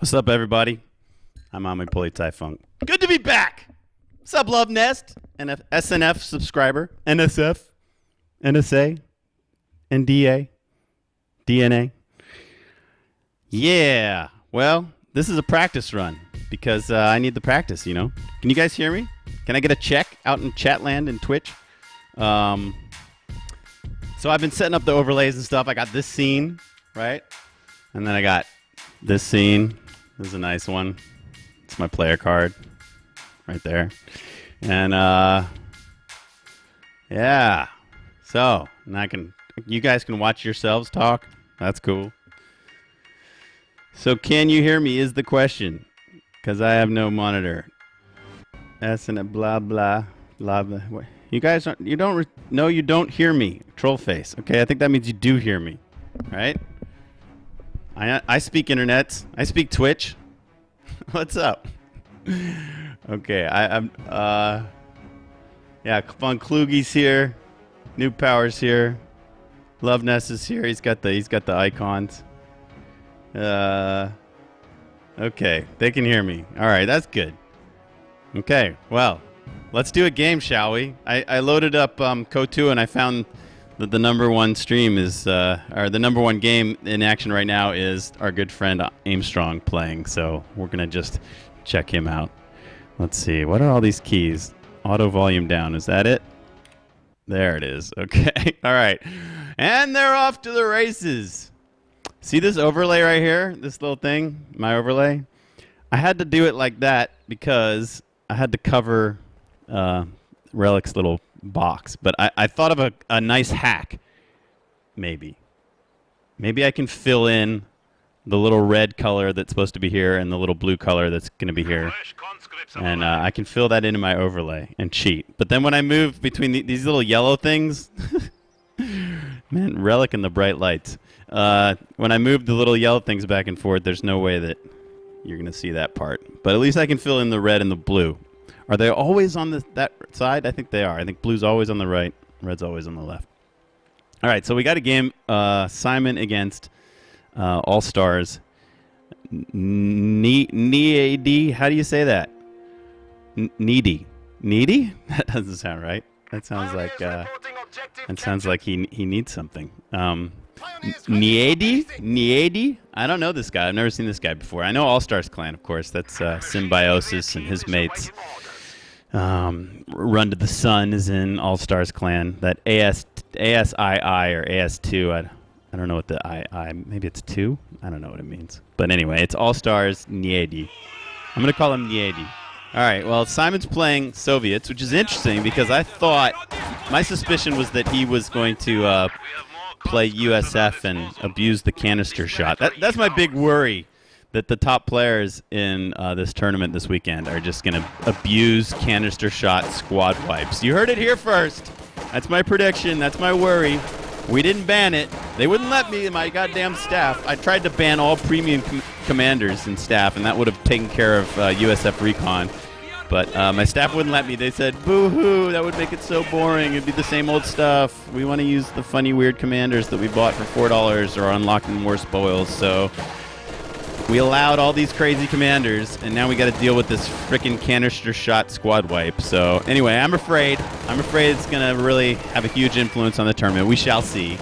What's up, everybody? I'm Ami Politei-Funk. Good to be back. What's up, Love Nest? SNF subscriber. NSF. NSA. NDA. DNA. Yeah. Well, this is a practice run because I need the practice, you know. Can you guys hear me? Can I get a check out in Chatland and Twitch? So I've been setting up the overlays and stuff. I got this scene, right? And then I got this scene. This is a nice one. It's my player card right there. And yeah. So now you guys can watch yourselves talk. That's cool. So can you hear me is the question. Because I have no monitor. S and blah blah blah blah. You guys you don't hear me. Troll face. Okay, I think that means you do hear me. Right? I speak internet. I speak Twitch. What's up? Okay, I'm yeah, Von Kluge's here. New Power's here. Love Ness is here. He's got the icons. Okay, they can hear me. All right, that's good. Okay, well, let's do a game, shall we? I loaded up Co2 and I found that the number one stream is, or the number one game in action right now is our good friend Aimstrong playing. So we're gonna just check him out. Let's see, what are all these keys? Auto volume down, is that it? There it is. Okay, all right, and they're off to the races. See this overlay right here? This little thing, my overlay. I had to do it like that because I had to cover Relic's little box, but I thought of a nice hack. Maybe I can fill in the little red color that's supposed to be here and the little blue color that's going to be here, and I can fill that into my overlay and cheat. But then when I move between these little yellow things, man, Relic and the bright lights. When I move the little yellow things back and forth, there's no way that you're going to see that part. But at least I can fill in the red and the blue. Are they always on that side? I think they are. I think blue's always on the right, red's always on the left. All right, so we got a game, Simon against All Stars. aSIINiedi, how do you say that? Needy. Needy? That doesn't sound right. That sounds like he needs something. aSIINiedi? I don't know this guy. I've never seen this guy before. I know All Stars Clan, of course. That's Symbiosis and his mates. Run to the Sun is in All Stars Clan. That ASII or AS2, I don't know what the I maybe it's 2? I don't know what it means. But anyway, it's All Stars Niedi. I'm going to call him Niedi. All right, well, Simon's playing Soviets, which is interesting because I thought, my suspicion was that he was going to play USF and abuse the canister shot. That's my big worry, that the top players in this tournament this weekend are just going to abuse canister shot squad wipes. You heard it here first. That's my prediction. That's my worry. We didn't ban it. They wouldn't let me and my goddamn staff. I tried to ban all premium commanders and staff, and that would have taken care of USF Recon. But my staff wouldn't let me. They said, boo-hoo, that would make it so boring. It'd be the same old stuff. We want to use the funny, weird commanders that we bought for $4 or unlocking more spoils. So we allowed all these crazy commanders, and now we got to deal with this frickin' canister shot squad wipe. So anyway, I'm afraid it's going to really have a huge influence on the tournament. We shall see.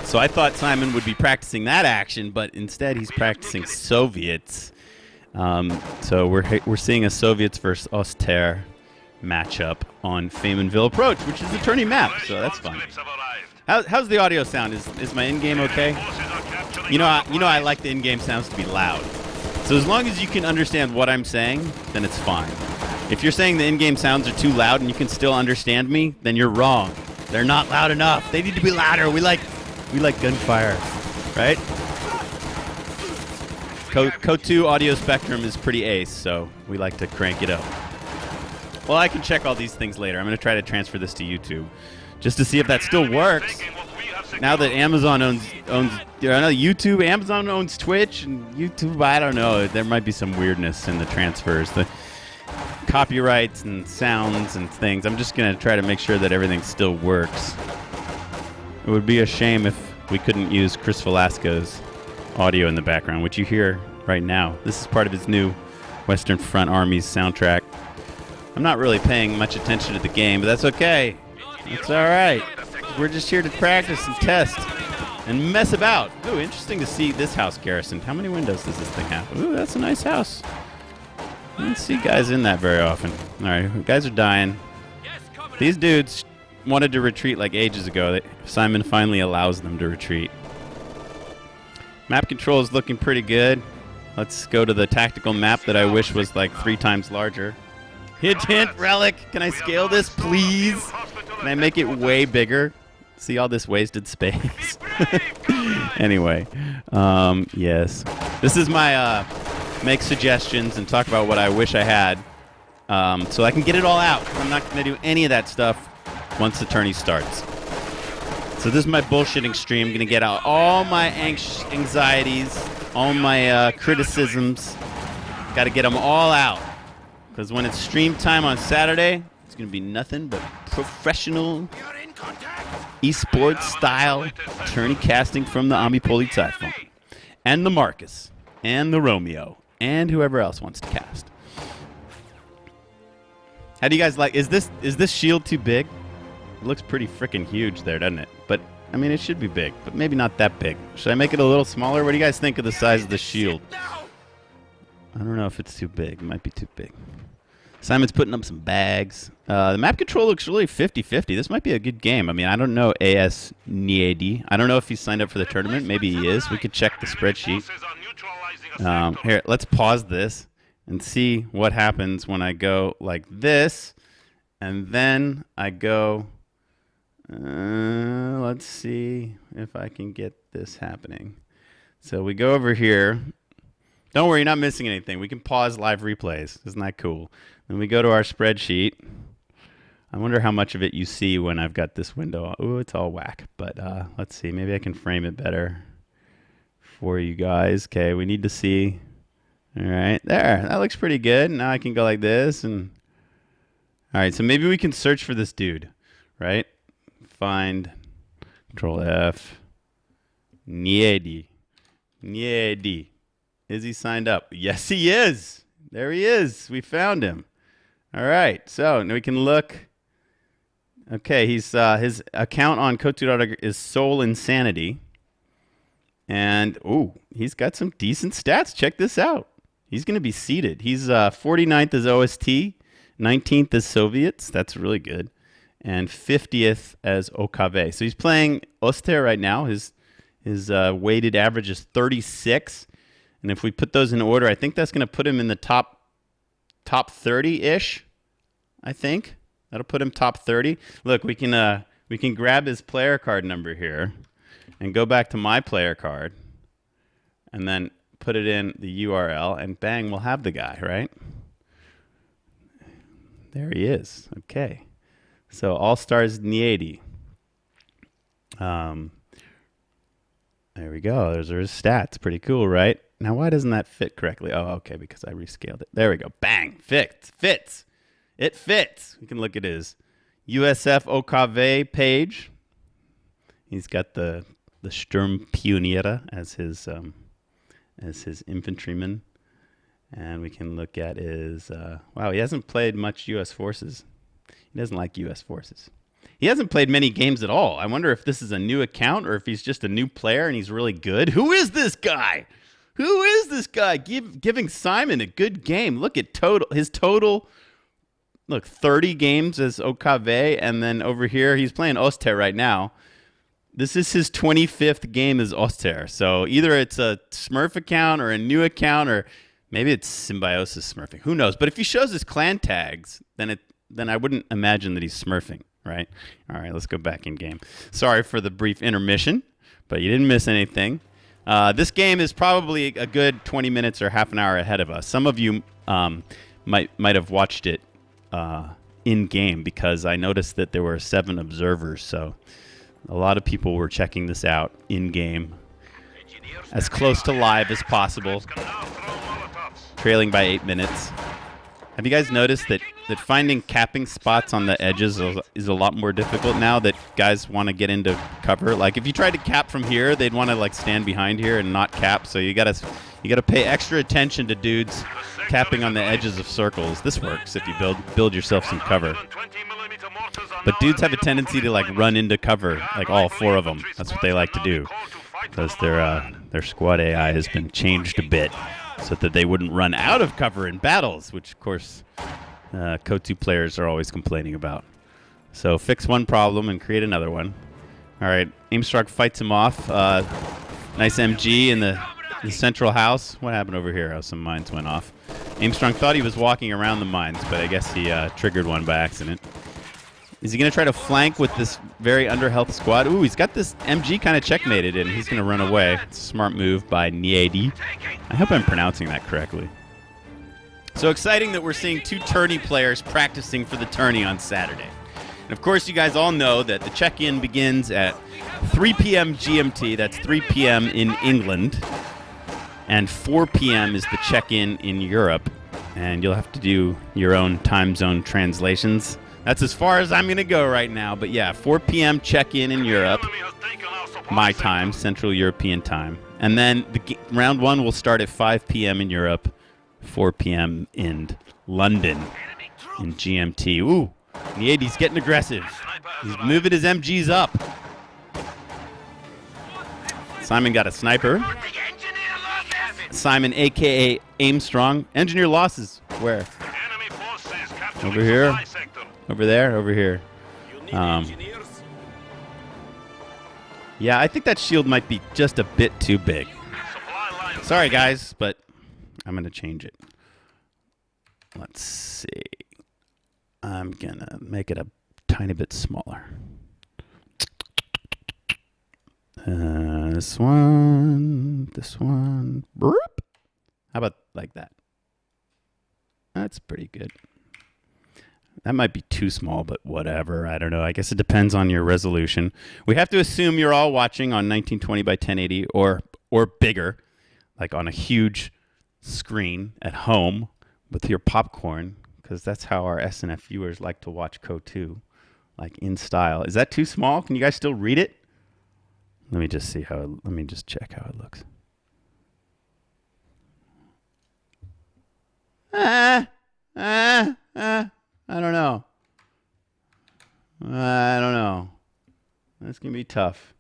So I thought Simon would be practicing that action, but instead he's practicing Soviets. So we're seeing a Soviets versus Oster matchup on Faymanville Approach, which is the tourney map, so that's fun. How's the audio sound? Is my in-game okay? You know I like the in-game sounds to be loud. So as long as you can understand what I'm saying, then it's fine. If you're saying the in-game sounds are too loud and you can still understand me, then you're wrong. They're not loud enough. They need to be louder. We like gunfire, right? Co2 audio spectrum is pretty ace, so we like to crank it up. Well, I can check all these things later. I'm going to try to transfer this to YouTube just to see if that still works. Now that Amazon owns YouTube, Amazon owns Twitch, and YouTube, I don't know. There might be some weirdness in the transfers. The copyrights and sounds and things. I'm just going to try to make sure that everything still works. It would be a shame if we couldn't use Chris Velasco's audio in the background, which you hear right now. This is part of his new Western Front Army's soundtrack. I'm not really paying much attention to the game, but that's okay. It's all right. We're just here to practice and test and mess about. Ooh, interesting to see this house garrisoned. How many windows does this thing have? Ooh, that's a nice house. I don't see guys in that very often. All right, guys are dying. These dudes wanted to retreat like ages ago. Simon finally allows them to retreat. Map control is looking pretty good. Let's go to the tactical map that I wish was like 3 times larger. Hint, hint, relic. Can I scale this, please? Can I make it way bigger? See all this wasted space? Anyway, yes. This is my make suggestions and talk about what I wish I had so I can get it all out. I'm not going to do any of that stuff once the tourney starts. So this is my bullshitting stream. I'm going to get out all my anxieties, all my criticisms. Got to get them all out. Because when it's stream time on Saturday, it's going to be nothing but professional esports style tourney casting from the Amipoli Typhoon. And the Marcus. And the Romeo. And whoever else wants to cast. How do you guys like? Is this shield too big? It looks pretty freaking huge there, doesn't it? But, I mean, it should be big, but maybe not that big. Should I make it a little smaller? What do you guys think of the size of the shield? I don't know if it's too big. It might be too big. Simon's putting up some bags. The map control looks really 50-50. This might be a good game. I mean, I don't know aSIINiedi. I don't know if he's signed up for the tournament. Maybe he is. We could check the spreadsheet. Here, let's pause this and see what happens when I go like this. And then I go... let's see if I can get this happening. So we go over here. Don't worry, you're not missing anything. We can pause live replays. Isn't that cool? Then we go to our spreadsheet. I wonder how much of it you see when I've got this window. Ooh, it's all whack. But let's see. Maybe I can frame it better for you guys. Okay, we need to see. All right, there. That looks pretty good. Now I can go like this. And all right, so maybe we can search for this dude, right? Find, Control F, Niedi. Niedi. Is he signed up? Yes, he is. There he is. We found him. All right. So now we can look. Okay, he's his account on Kotu.org is Soul Insanity. And, ooh, he's got some decent stats. Check this out. He's going to be seeded. He's 49th as OST, 19th as Soviets. That's really good. And 50th as OKV. So he's playing Oster right now. His weighted average is 36. And if we put those in order, I think that's going to put him in the top 30-ish, I think. That'll put him top 30. Look, we can grab his player card number here and go back to my player card and then put it in the URL, and bang, we'll have the guy, right? There he is. Okay. So All-Stars Niedi. There we go. Those are his stats. Pretty cool, right? Now, why doesn't that fit correctly? Oh, okay, because I rescaled it. There we go. Bang. Fits. It fits. We can look at his USF OKV page. He's got the Sturmpioniere as his infantryman. And we can look at his... wow, he hasn't played much U.S. forces. He doesn't like U.S. forces. He hasn't played many games at all. I wonder if this is a new account or if he's just a new player and he's really good. Who is this guy? Who is this guy giving Simon a good game? Look at his total. Look, 30 games as OKV, and then over here he's playing Oster right now. This is his 25th game as Oster. So either it's a Smurf account or a new account, or maybe it's Symbiosis Smurfing. Who knows? But if he shows his clan tags, then I wouldn't imagine that he's Smurfing, right? All right, let's go back in game. Sorry for the brief intermission, but you didn't miss anything. This game is probably a good 20 minutes or half an hour ahead of us. Some of you might have watched it in game because I noticed that there were 7 observers. So a lot of people were checking this out in game, as close to live as possible, trailing by 8 minutes. Have you guys noticed that that finding capping spots on the edges is a lot more difficult now that guys want to get into cover. Like if you tried to cap from here, they'd want to like stand behind here and not cap. So you gotta pay extra attention to dudes capping on the edges of circles. This works if you build yourself some cover. But dudes have a tendency to like run into cover, like all 4 of them. That's what they like to do, because their squad AI has been changed a bit so that they wouldn't run out of cover in battles, which of course KO2 players are always complaining about. So fix one problem and create another one. All right, Aimstrong fights him off. Nice MG in the central house. What happened over here? Oh, some mines went off. Aimstrong thought he was walking around the mines, but I guess he triggered one by accident. Is he going to try to flank with this very under-health squad? Ooh, he's got this MG kind of checkmated, and he's going to run away. It's a smart move by aSIINiedi. I hope I'm pronouncing that correctly. So exciting that we're seeing 2 tourney players practicing for the tourney on Saturday. And of course, you guys all know that the check-in begins at 3 p.m. GMT. That's 3 p.m. in England. And 4 p.m. is the check-in in Europe. And you'll have to do your own time zone translations. That's as far as I'm going to go right now. But yeah, 4 p.m. check-in in Europe. My time, Central European time. And then round 1 will start at 5 p.m. in Europe, 4 p.m. in London in GMT. Ooh, aSIINiedi's getting aggressive. He's moving his MGs up. Simon got a sniper. Simon, a.k.a. Aimstrong. Engineer losses. Where? Over here. Over there. Over here. Yeah, I think that shield might be just a bit too big. Sorry, guys, but I'm going to change it. Let's see. I'm going to make it a tiny bit smaller. This one. Burp. How about like that? That's pretty good. That might be too small, but whatever. I don't know. I guess it depends on your resolution. We have to assume you're all watching on 1920 by 1080 or bigger, like on a huge screen at home with your popcorn, because that's how our SNF viewers like to watch KO2, like in style. Is that too small? Can you guys still read it? Let me just see how. Let me just check how it looks. I don't know. I don't know. That's going to be tough.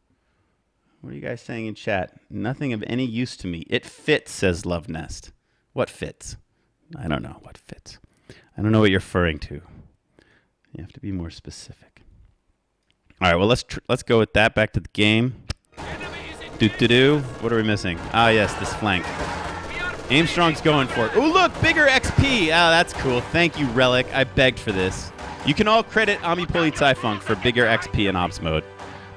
What are you guys saying in chat? Nothing of any use to me. It fits, says Love Nest. What fits? I don't know what fits. I don't know what you're referring to. You have to be more specific. All right, well, let's go with that. Back to the game. What are we missing? Ah, yes, this flank. Aimstrong's going for it. Oh, look, bigger XP. Ah, that's cool. Thank you, Relic. I begged for this. You can all credit Ami Polizei for bigger XP in Ops mode.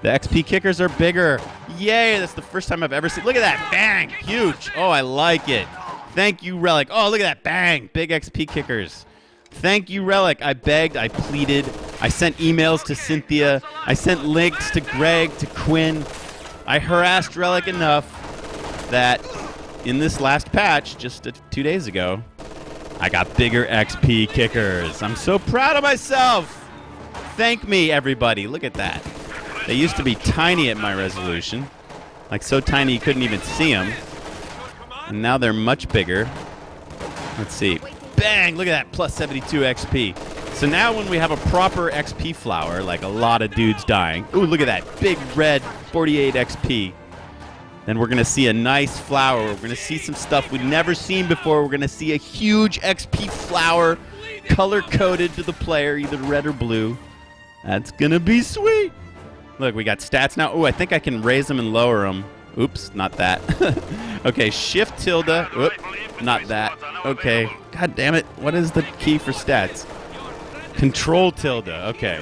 The XP kickers are bigger. Yay, that's the first time I've ever seen. Look at that. Bang. Huge. Oh, I like it. Thank you, Relic. Oh, look at that. Bang. Big XP kickers. Thank you, Relic. I begged. I pleaded. I sent emails to Cynthia. I sent links to Greg, to Quinn. I harassed Relic enough that in this last patch, just 2 days ago, I got bigger XP kickers. I'm so proud of myself. Thank me, everybody. Look at that. They used to be tiny at my resolution. Like so tiny you couldn't even see them. And now they're much bigger. Let's see. Bang! Look at that. Plus 72 XP. So now when we have a proper XP flower, like a lot of dudes dying. Ooh, look at that. Big red 48 XP. Then we're going to see a nice flower. We're going to see some stuff we've never seen before. We're going to see a huge XP flower color-coded to the player, either red or blue. That's going to be sweet. Look, we got stats now. Oh, I think I can raise them and lower them. Oops, not that. Okay, shift tilde. Oop, not that. Okay. God damn it. What is the key for stats? Control tilde. Okay.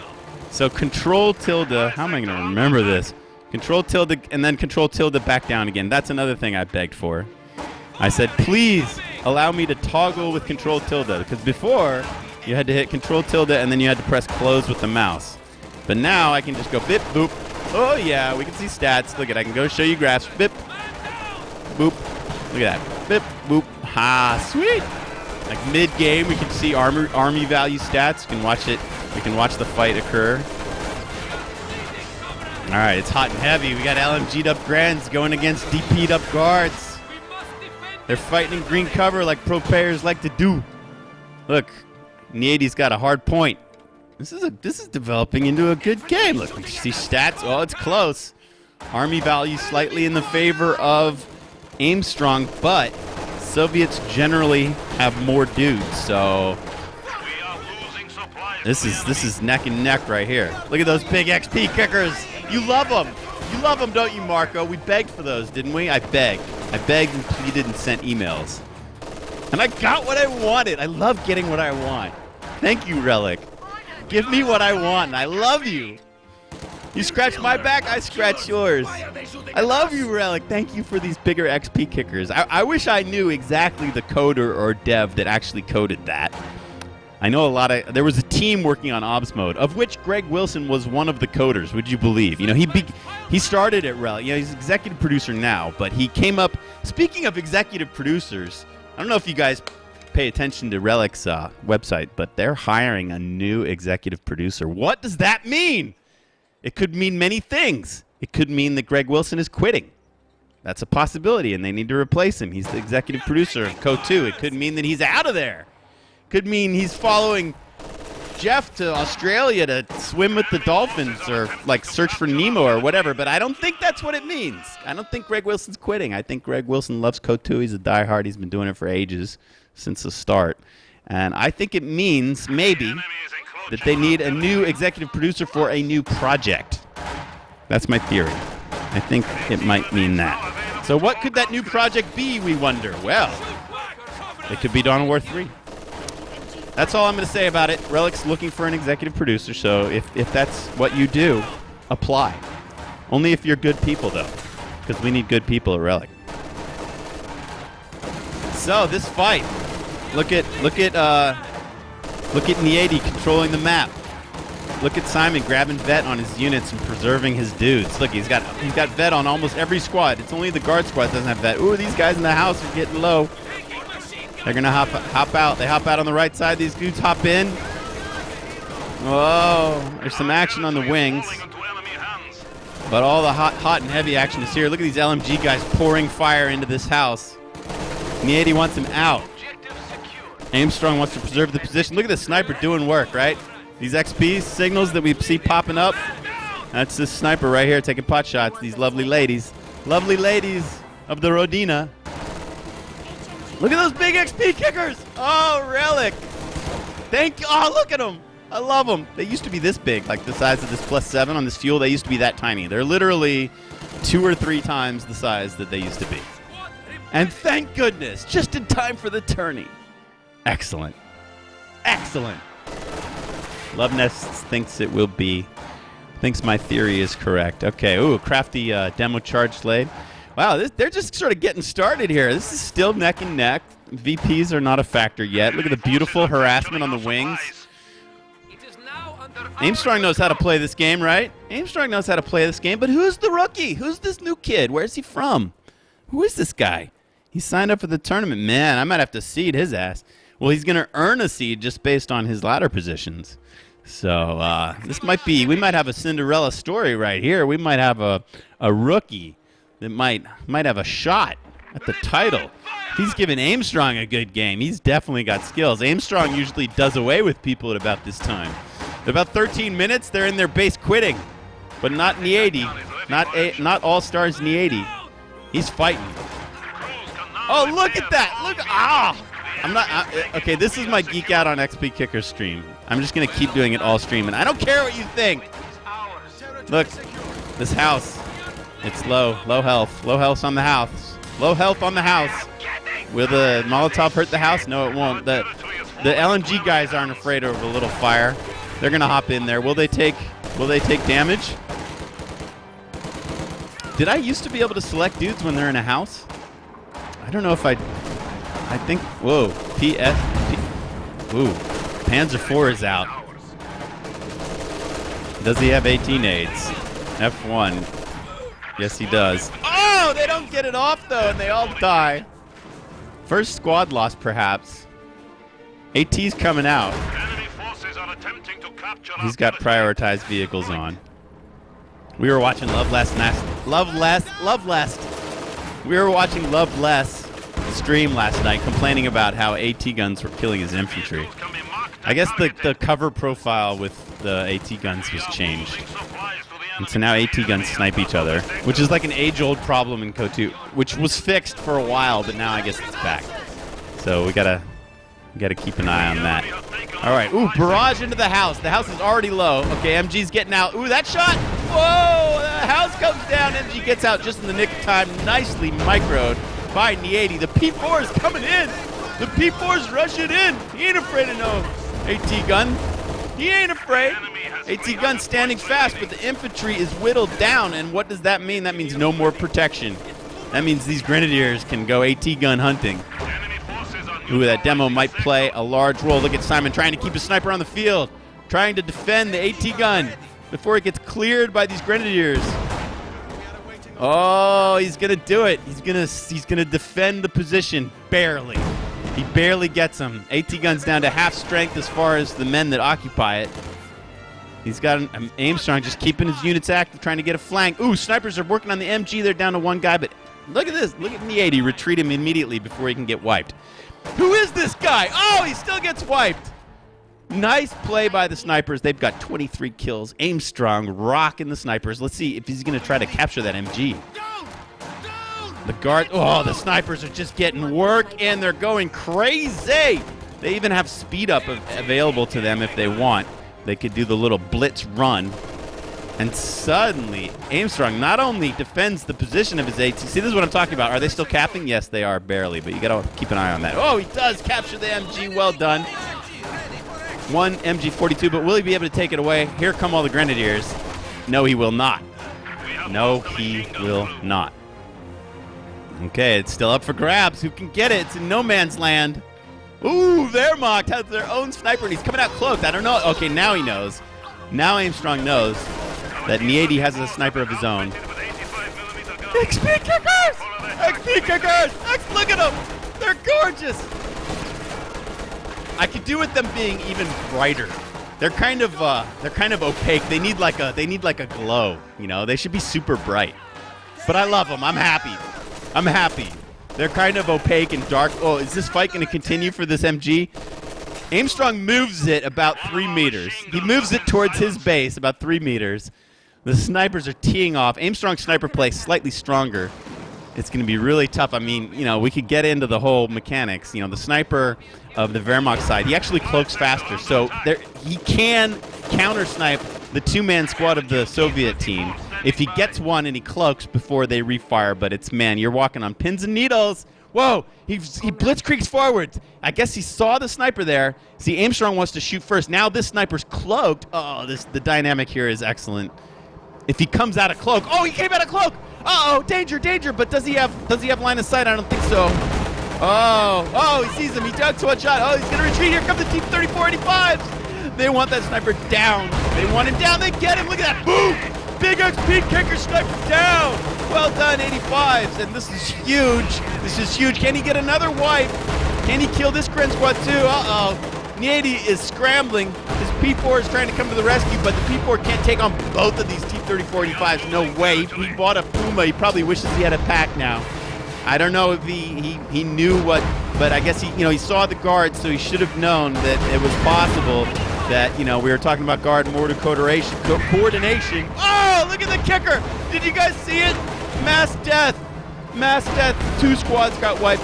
So control tilde. How am I going to remember this? Control tilde and then control tilde back down again. That's another thing I begged for. I said, please allow me to toggle with control tilde. Because before, you had to hit control tilde and then you had to press close with the mouse. But now I can just go bip, boop. Oh, yeah, we can see stats. Look at it. I can go show you graphs. Bip, boop. Look at that. Bip, boop. Ha, sweet. Like mid-game, we can see army value stats. We can watch it. We can watch the fight occur. All right, it's hot and heavy. We got LMG'd up Grands going against DP'd up guards. They're fighting in green cover like pro players like to do. Look, aSIINiedi's got a hard point. This is developing into a good game. Look, we see stats. Oh, it's close. Army value slightly in the favor of aimstrong, but Soviets generally have more dudes, so this is neck and neck right here. Look at those big XP kickers. You love them. You love them, don't you, Marco? We begged for those, didn't we? I begged and pleaded and sent emails. And I got what I wanted. I love getting what I want. Thank you, Relic. Give me what I want, and I love you. You scratch my back, I scratch yours. I love you, Relic. Thank you for these bigger XP kickers. I wish I knew exactly the coder or dev that actually coded that. I know there was a team working on OBS mode, of which Greg Wilson was one of the coders, would you believe? You know, he started at Relic. You know, he's executive producer now, but he came up, speaking of executive producers, I don't know if you guys pay attention to Relic's website, but they're hiring a new executive producer. What does that mean? It could mean many things. It could mean that Greg Wilson is quitting. That's a possibility, and they need to replace him. He's the executive producer of Code 2. It could mean that he's out of there. Could mean he's following Jeff to Australia to swim with the dolphins or like search for Nemo or whatever, but I don't think that's what it means. I don't think Greg Wilson's quitting. I think Greg Wilson loves Code 2. He's a diehard. He's been doing it for ages, since the start. And I think it means maybe that they need a new executive producer for a new project. That's my theory. I think it might mean that. So what could that new project be, we wonder? Well, it could be Dawn of War 3. That's all I'm going to say about it. Relic's looking for an executive producer, so if that's what you do, apply. Only if you're good people, though, because we need good people at Relic. So this fight, look at aSIINiedi controlling the map. Look at Simon grabbing Vet on his units and preserving his dudes. Look, he's got Vet on almost every squad. It's only the guard squad that doesn't have Vet. Ooh, these guys in the house are getting low. They're gonna hop out. They hop out on the right side. These dudes hop in. Whoa, there's some action on the wings. But all the hot and heavy action is here. Look at these LMG guys pouring fire into this house. aSIINiedi wants him out. Aimstrong wants to preserve the position. Look at the sniper doing work, right? These XP signals that we see popping up. That's this sniper right here taking pot shots. These lovely ladies. Lovely ladies of the Rodina. Look at those big XP kickers. Oh, Relic. Thank you. Oh, look at them. I love them. They used to be this big, like the size of this +7 on this fuel. They used to be that tiny. They're literally 2 or 3 times the size that they used to be. And thank goodness, just in time for the tourney. Excellent. Excellent. Lovenest thinks it will be. Thinks my theory is correct. Okay, ooh, crafty demo charge slave. Wow, they're just sort of getting started here. This is still neck and neck. VPs are not a factor yet. Look at the beautiful harassment on the wings. Aimstrong knows how to play this game, right? Aimstrong knows how to play this game, but who's the rookie? Who's this new kid? Where's he from? Who is this guy? He signed up for the tournament. Man, I might have to seed his ass. Well, he's going to earn a seed just based on his ladder positions. So this might be, we might have a Cinderella story right here. We might have a rookie that might have a shot at the title. He's giving Aimstrong a good game. He's definitely got skills. Aimstrong usually does away with people at about this time. At about 13 minutes, they're in their base quitting. But not aSIINiedi. Not All-Stars aSIINiedi. He's fighting. Oh, look at that. Look. Ah. Okay, this is my Geek Out on XP Kicker stream. I'm just going to keep doing it all stream. And I don't care what you think. Look. This house. It's low. Low health. Low health on the house. Low health on the house. Will the Molotov hurt the house? No, it won't. The LMG guys aren't afraid of a little fire. They're going to hop in there. Will they take damage? Did I used to be able to select dudes when they're in a house? I don't know if I think, whoa, ooh, Panzer IV is out. Does he have 18 aids? F1. Yes, he does. Oh, they don't get it off, though, and they all die. First squad loss, perhaps. AT's coming out. Enemy forces are attempting to capture He's got prioritized vehicles on. We were watching Love Less. We were watching Love Less stream last night, complaining about how AT guns were killing his infantry. I guess the cover profile with the AT guns was changed. And so now AT guns snipe each other, which is like an age-old problem in KOTOR, which was fixed for a while, but now I guess it's back. So we gotta keep an eye on that. All right. Ooh, barrage into the house. The house is already low. Okay, MG's getting out. Ooh, that shot. Whoa, the house comes down. MG gets out just in the nick of time. Nicely microed by aSIINiedi. The P4 is coming in. The P4's rushing in. He ain't afraid of no AT gun. He ain't afraid. AT gun standing fast, but the infantry is whittled down. And what does that mean? That means no more protection. That means these grenadiers can go AT gun hunting. Ooh, that demo might play a large role. Look at Simon trying to keep a sniper on the field, trying to defend the AT gun before it gets cleared by these grenadiers. Oh, he's gonna do it. He's gonna defend the position barely. He barely gets him. AT gun's down to half strength as far as the men that occupy it. He's got an aim-strong, just keeping his units active, trying to get a flank. Ooh, snipers are working on the MG. They're down to one guy, but look at this. Look at aSIINiedi retreat him immediately before he can get wiped. Who is this guy? Oh, he still gets wiped. Nice play by the snipers. They've got 23 kills. Aim strong, rocking the snipers. Let's see if he's going to try to capture that MG. The guard. Oh, the snipers are just getting work, and they're going crazy. They even have speed up available to them if they want. They could do the little blitz run. And suddenly, Aimstrong not only defends the position of his AT. See, this is what I'm talking about. Are they still capping? Yes, they are, barely. But you got to keep an eye on that. Oh, he does capture the MG. Well done. One MG42, but will he be able to take it away? Here come all the grenadiers. No, he will not. No, he will not. Okay, it's still up for grabs. Who can get it? It's in no man's land. Ooh, Wehrmacht has their own sniper, and he's coming out close. I don't know. Okay, now he knows. Now Aimstrong knows that aSIINiedi has a sniper of his own. XP kickers! XP kickers! Look at them! They're gorgeous! I could do with them being even brighter. They're kind of opaque. They need like a glow, you know? They should be super bright. But I love them. I'm happy. I'm happy. They're kind of opaque and dark. Oh, is this fight going to continue for this MG? Aimstrong moves it about 3 meters. He moves it towards his base about 3 meters. The snipers are teeing off. Aimstrong's sniper play slightly stronger. It's going to be really tough. I mean, you know, we could get into the whole mechanics. You know, the sniper of the Wehrmacht side, he actually cloaks faster. So he can counter-snipe the two-man squad of the Soviet team if he gets one and he cloaks before they refire. But it's, man, you're walking on pins and needles. Whoa, he blitzkriegs forward. I guess he saw the sniper there. See, Aimstrong wants to shoot first. Now this sniper's cloaked. Oh, the dynamic here is excellent. If he comes out of cloak. Oh, he came out of cloak. Uh-oh, danger, danger. But does he have line of sight? I don't think so. Oh, he sees him. He ducks one shot. Oh, he's going to retreat. Here come the Team 3485s. They want that sniper down. They want him down. They get him. Look at that. Boom. Big XP kicker sniper down. Well done, 85s. And this is huge. This is huge. Can he get another wipe? Can he kill this Gren squad too? Uh-oh. aSIINiedi is scrambling. His P4 is trying to come to the rescue, but the P4 can't take on both of these T-3485s. No way. He bought a Puma. He probably wishes he had a pack now. I don't know if he knew what, but I guess he saw the guard, so he should have known that it was possible that, we were talking about guard mortar coordination. Oh, look at the kicker. Did you guys see it? Mass death. Mass death. 2 squads got wiped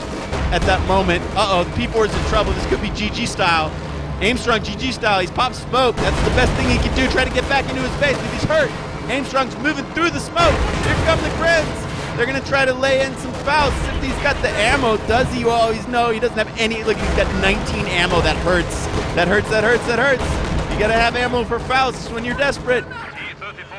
at that moment. Uh-oh, the P4 is in trouble. This could be GG style. Aimstrong GG style. He's popped smoke. That's the best thing he can do. Try to get back into his base, but he's hurt. Aimstrong's moving through the smoke. Here come the Grens. They're going to try to lay in some fouls. If he's got the ammo, does he? Oh, he doesn't have any. Look, he's got 19 ammo. That hurts. That hurts. You got to have ammo for fouls when you're desperate.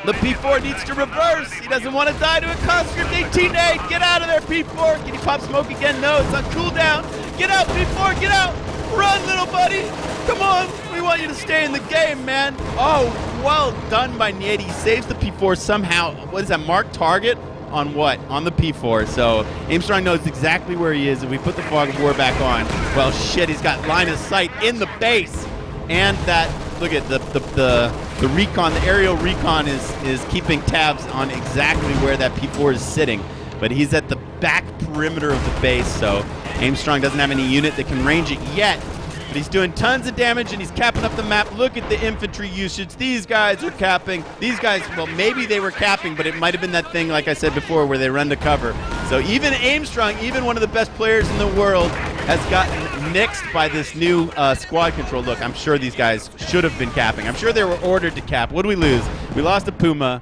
The P4 needs to reverse. He doesn't want to die to a conscript. 18-8. Get out of there, P4. Can he pop smoke again? No, it's on cooldown. Get out, P4. Get out. Run, little buddy. Come on. We want you to stay in the game, man. Oh, well done by aSIINiedi. He saves the P4 somehow. What is that, marked target? on what? On the P4. So Aimstrong knows exactly where he is. If we put the fog of war back on, well, shit, he's got line of sight in the base. And that, look at the recon, the aerial recon is keeping tabs on exactly where that P4 is sitting. But he's at the back perimeter of the base, so Aimstrong doesn't have any unit that can range it yet. But he's doing tons of damage, and he's capping up the map. Look at the infantry usage. These guys are capping. These guys, well, maybe they were capping, but it might have been that thing, like I said before, where they run to cover. So even Aimstrong, even one of the best players in the world, has gotten mixed by this new squad control. Look, I'm sure these guys should have been capping. I'm sure they were ordered to cap. What do we lose? We lost a Puma.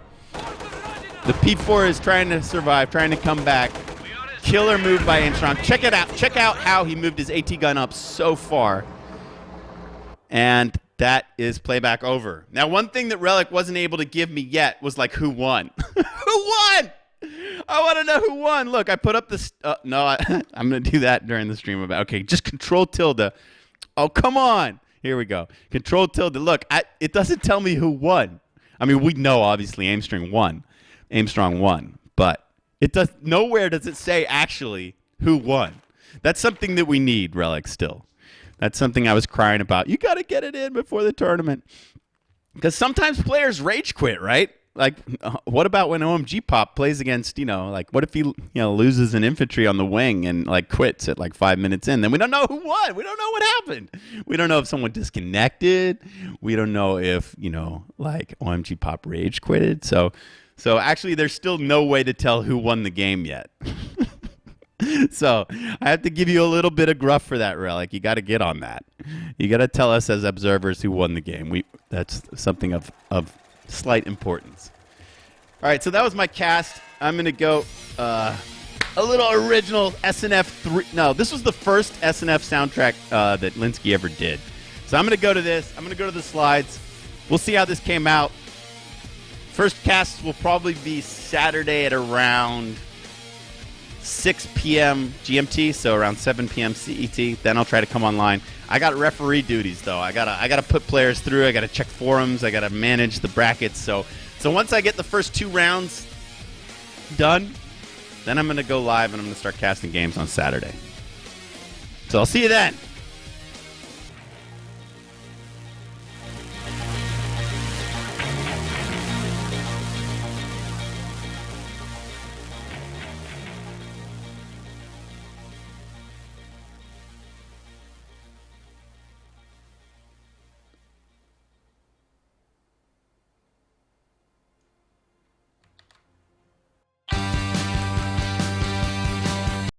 The P4 is trying to survive, trying to come back. Killer move by Aimstrong. Check it out. Check out how he moved his AT gun up so far. And that is playback over. Now, one thing that Relic wasn't able to give me yet was like, who won? Who won? I want to know who won. Look, I put up this. No, I'm going to do that during the stream. Okay, just control tilde. Oh, come on. Here we go. Control tilde. Look, it doesn't tell me who won. I mean, we know, obviously, Aimstrong won. But it does. Nowhere does it say actually who won. That's something that we need, Relic, still. That's something I was crying about. You got to get it in before the tournament. Because sometimes players rage quit, right? Like, what about when OMG Pop plays against, like, what if he, loses an infantry on the wing and, like, quits at, like, 5 minutes in? Then we don't know who won. We don't know what happened. We don't know if someone disconnected. We don't know if, like, OMG Pop rage quitted. So actually, there's still no way to tell who won the game yet. So I have to give you a little bit of gruff for that, Relic. You got to get on that. You got to tell us as observers who won the game. That's something of slight importance. All right, so that was my cast. I'm going to go a little original SNF 3. No, this was the first SNF soundtrack that Linsky ever did. So I'm going to go to this. I'm going to go to the slides. We'll see how this came out. First cast will probably be Saturday at around 6 p.m. GMT, so around 7 p.m. CET. Then I'll try to come online. I got referee duties though. I gotta put players through. I gotta check forums. I gotta manage the brackets. So once I get the first 2 rounds done, then I'm gonna go live and I'm gonna start casting games on Saturday. So I'll see you then.